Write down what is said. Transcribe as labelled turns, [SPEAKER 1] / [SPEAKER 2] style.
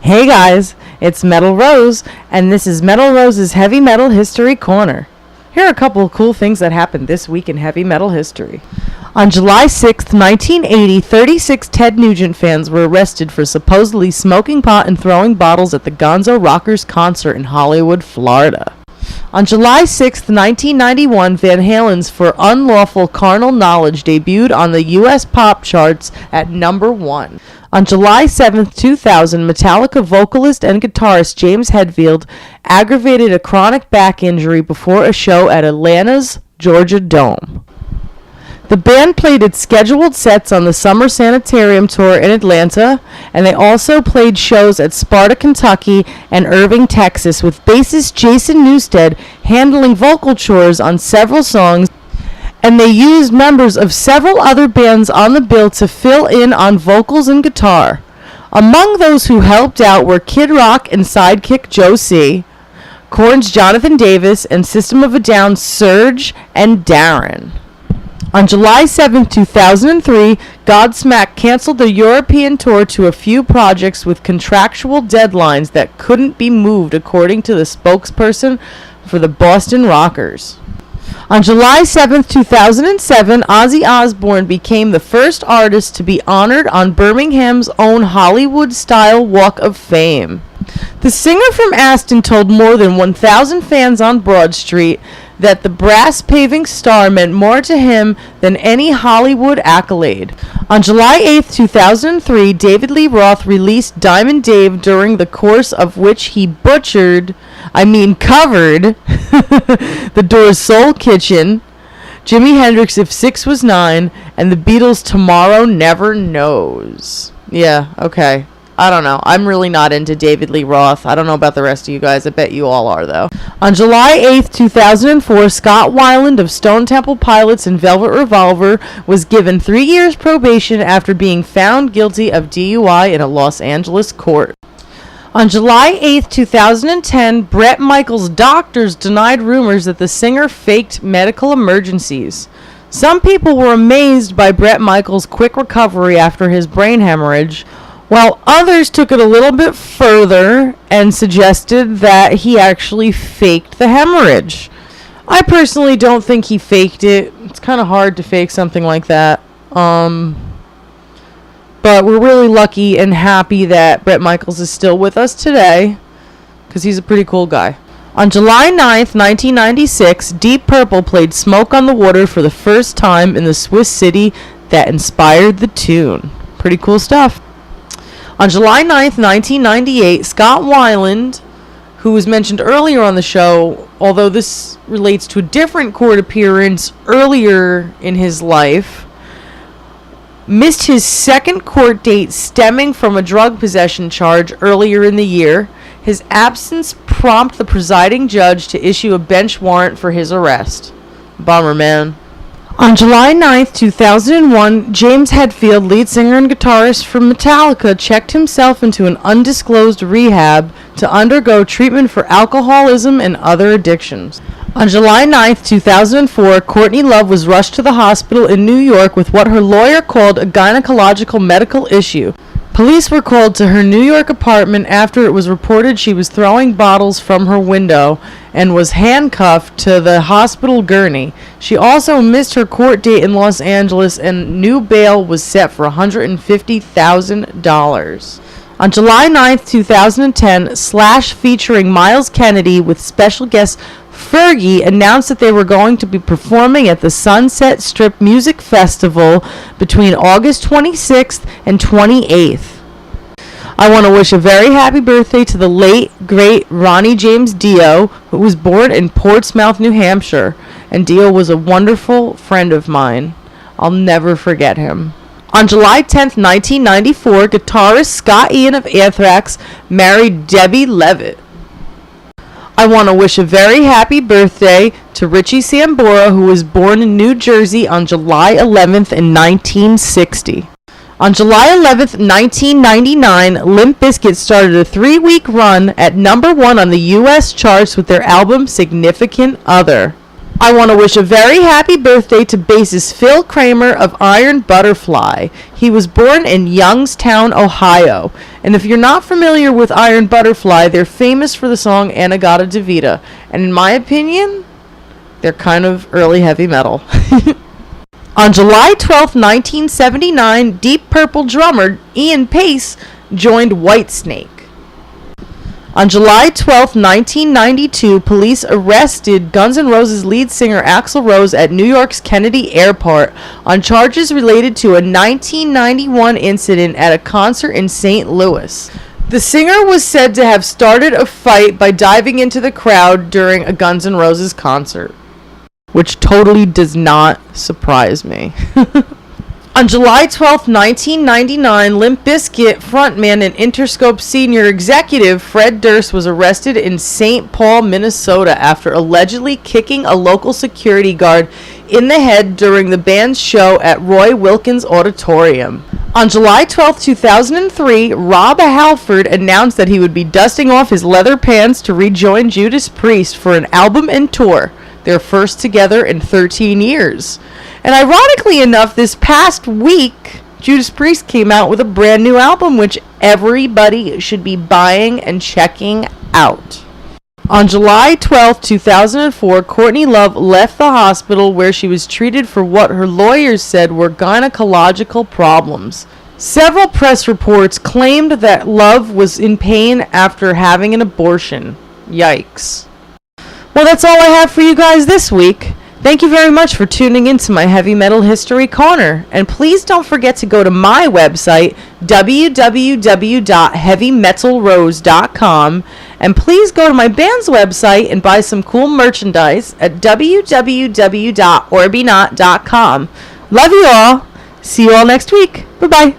[SPEAKER 1] Hey guys, it's Metal Rose, and this is Metal Rose's Heavy Metal History Corner. Here are a couple of cool things that happened this week in heavy metal history. On July 6th, 1980, 36 Ted Nugent fans were arrested for supposedly smoking pot and throwing bottles at the Gonzo Rockers concert in Hollywood, Florida. On July 6th, 1991, Van Halen's For Unlawful Carnal Knowledge debuted on the U.S. pop charts at number 1. On July 7th, 2000, Metallica vocalist and guitarist James Hetfield aggravated a chronic back injury before a show at Atlanta's Georgia Dome. The band played its scheduled sets on the Summer Sanitarium tour in Atlanta, and they also played shows at Sparta, Kentucky, and Irving, Texas, with bassist Jason Newsted handling vocal chores on several songs, and they used members of several other bands on the bill to fill in on vocals and guitar. Among those who helped out were Kid Rock and sidekick Joe C., Korn's Jonathan Davis, and System of a Down's Serge and Darren. On July 7, 2003, Godsmack canceled the European tour to a few projects with contractual deadlines that couldn't be moved, according to the spokesperson for the Boston Rockers. On July 7, 2007, Ozzy Osbourne became the first artist to be honored on Birmingham's own Hollywood-style Walk of Fame. The singer from Aston told more than 1,000 fans on Broad Street that the brass paving star meant more to him than any Hollywood accolade. On July 8, 2003, David Lee Roth released Diamond Dave, during the course of which he covered The Doors' Soul Kitchen, Jimi Hendrix' If 6 Was 9, and the Beatles' Tomorrow Never Knows. Yeah, okay. I don't know. I'm really not into David Lee Roth. I don't know about the rest of you guys. I bet you all are, though. On July 8th, 2004, Scott Weiland of Stone Temple Pilots and Velvet Revolver was given 3 years probation after being found guilty of DUI in a Los Angeles court. On July 8th, 2010, Bret Michaels' doctors denied rumors that the singer faked medical emergencies. Some people were amazed by Bret Michaels' quick recovery after his brain hemorrhage, while others took it a little bit further and suggested that he actually faked the hemorrhage. I personally don't think he faked it. It's kind of hard to fake something like that. But we're really lucky and happy that Bret Michaels is still with us today, because he's a pretty cool guy. On July 9th, 1996, Deep Purple played Smoke on the Water for the first time in the Swiss city that inspired the tune. Pretty cool stuff. On July 9th, 1998, Scott Weiland, who was mentioned earlier on the show, although this relates to a different court appearance earlier in his life, missed his second court date stemming from a drug possession charge earlier in the year. His absence prompted the presiding judge to issue a bench warrant for his arrest. Bummer, man. On July 9th, 2001, James Hetfield, lead singer and guitarist for Metallica, checked himself into an undisclosed rehab to undergo treatment for alcoholism and other addictions. On July 9th, 2004, Courtney Love was rushed to the hospital in New York with what her lawyer called a gynecological medical issue. Police were called to her New York apartment after it was reported she was throwing bottles from her window and was handcuffed to the hospital gurney. She also missed her court date in Los Angeles, and new bail was set for $150,000. On July 9th, 2010, Slash featuring Myles Kennedy with special guest Fergie announced that they were going to be performing at the Sunset Strip Music Festival between August 26th and 28th. I want to wish a very happy birthday to the late, great Ronnie James Dio, who was born in Portsmouth, New Hampshire, and Dio was a wonderful friend of mine. I'll never forget him. On July 10th, 1994, guitarist Scott Ian of Anthrax married Debbie Levitt. I want to wish a very happy birthday to Richie Sambora, who was born in New Jersey on July 11th in 1960. On July 11th, 1999, Limp Bizkit started a 3-week run at number 1 on the U.S. charts with their album Significant Other. I want to wish a very happy birthday to bassist Phil Kramer of Iron Butterfly. He was born in Youngstown, Ohio. And if you're not familiar with Iron Butterfly, they're famous for the song Anagata Davida. And in my opinion, they're kind of early heavy metal. On July 12, 1979, Deep Purple drummer Ian Pace joined Whitesnake. On July 12, 1992, police arrested Guns N' Roses lead singer Axl Rose at New York's Kennedy Airport on charges related to a 1991 incident at a concert in St. Louis. The singer was said to have started a fight by diving into the crowd during a Guns N' Roses concert, which totally does not surprise me. On July 12, 1999, Limp Bizkit frontman and Interscope senior executive Fred Durst was arrested in St. Paul, Minnesota after allegedly kicking a local security guard in the head during the band's show at Roy Wilkins Auditorium. On July 12, 2003, Rob Halford announced that he would be dusting off his leather pants to rejoin Judas Priest for an album and tour, their first together in 13 years. And ironically enough, this past week, Judas Priest came out with a brand new album, which everybody should be buying and checking out. On July 12, 2004, Courtney Love left the hospital where she was treated for what her lawyers said were gynecological problems. Several press reports claimed that Love was in pain after having an abortion. Yikes. Well, that's all I have for you guys this week. Thank you very much for tuning into my Heavy Metal History Corner. And please don't forget to go to my website, www.heavymetalrose.com. And please go to my band's website and buy some cool merchandise at www.orbinot.com. Love you all. See you all next week. Bye-bye.